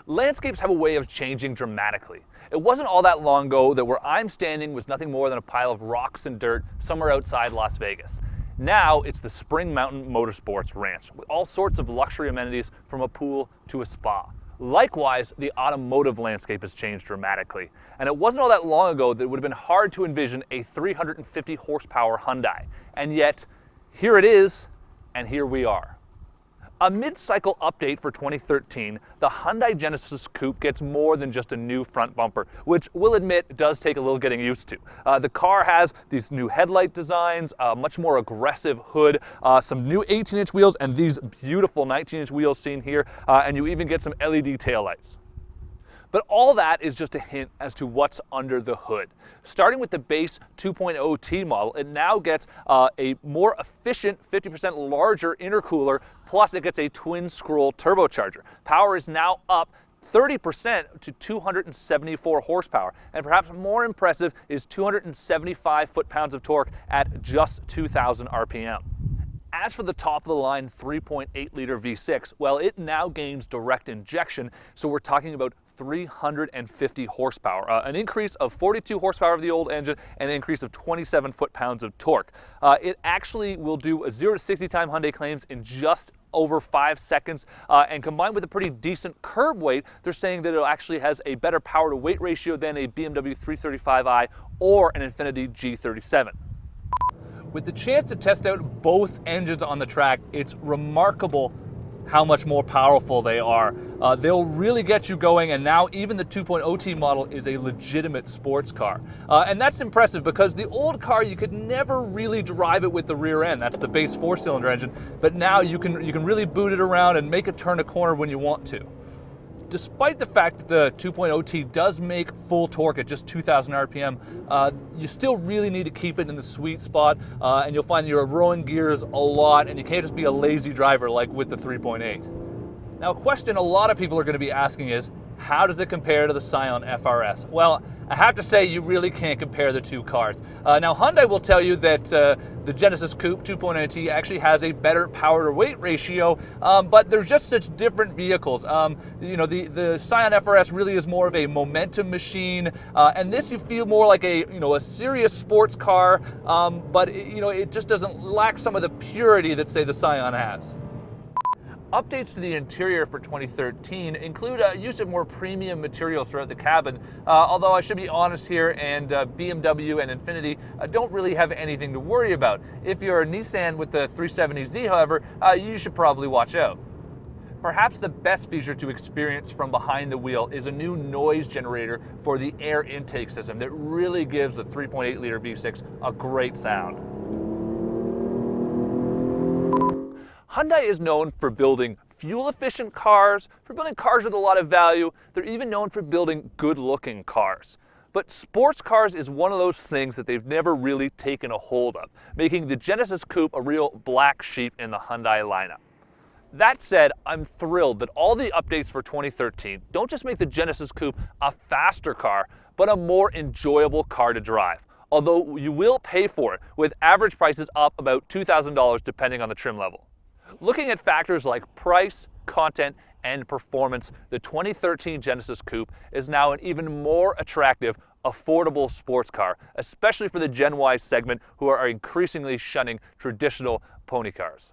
Landscapes have a way of changing dramatically. It wasn't all that long ago that where I'm standing was nothing more than a pile of rocks and dirt somewhere outside Las Vegas. Now it's the Spring Mountain Motorsports Ranch with all sorts of luxury amenities from a pool to a spa. Likewise, the automotive landscape has changed dramatically. And it wasn't all that long ago that it would have been hard to envision a 350 horsepower Hyundai. And yet, here it is, and here we are. A mid-cycle update for 2013, the Hyundai Genesis Coupe gets more than just a new front bumper, which we'll admit does take a little getting used to. The car has these new headlight designs, a much more aggressive hood, some new 18-inch wheels, and these beautiful 19-inch wheels seen here, and you even get some LED taillights. But all that is just a hint as to what's under the hood. Starting with the base 2.0T model, it now gets a more efficient 50% larger intercooler, plus it gets a twin scroll turbocharger. Power is now up 30% to 274 horsepower, and perhaps more impressive is 275 foot-pounds of torque at just 2,000 RPM. As for the top-of-the-line 3.8-liter V6, well, it now gains direct injection, so we're talking about 350 horsepower, an increase of 42 horsepower of the old engine, and an increase of 27 foot-pounds of torque. It actually will do a 0 to 60 time Hyundai claims in just over 5 seconds, and combined with a pretty decent curb weight, they're saying that it actually has a better power to weight ratio than a BMW 335i or an Infiniti G37. With the chance to test out both engines on the track, it's remarkable how much more powerful they are. They'll really get you going, and now even the 2.0T model is a legitimate sports car. And that's impressive because the old car, you could never really drive it with the rear end. That's the base 4-cylinder engine, but now you can really boot it around and make it turn a corner when you want to. Despite the fact that the 2.0T does make full torque at just 2,000 RPM, you still really need to keep it in the sweet spot, and you'll find you're rowing gears a lot, and you can't just be a lazy driver like with the 3.8. Now, a question a lot of people are going to be asking is, how does it compare to the Scion FRS? Well, I have to say you really can't compare the two cars. Now, Hyundai will tell you that the Genesis Coupe 2.0T actually has a better power to weight ratio, but they're just such different vehicles. You know, the Scion FRS really is more of a momentum machine, and this you feel more like a serious sports car, but it just doesn't lack some of the purity that, say, the Scion has. Updates to the interior for 2013 include use of more premium materials throughout the cabin, although I should be honest here, and BMW and Infiniti don't really have anything to worry about. If you're a Nissan with the 370Z, however, you should probably watch out. Perhaps the best feature to experience from behind the wheel is a new noise generator for the air intake system that really gives the 3.8-liter V6 a great sound. Hyundai is known for building fuel-efficient cars, for building cars with a lot of value. They're even known for building good-looking cars. But sports cars is one of those things that they've never really taken a hold of, making the Genesis Coupe a real black sheep in the Hyundai lineup. That said, I'm thrilled that all the updates for 2013 don't just make the Genesis Coupe a faster car, but a more enjoyable car to drive. Although you will pay for it, with average prices up about $2,000 depending on the trim level. Looking at factors like price, content, and performance, the 2013 Genesis Coupe is now an even more attractive, affordable sports car, especially for the Gen Y segment who are increasingly shunning traditional pony cars.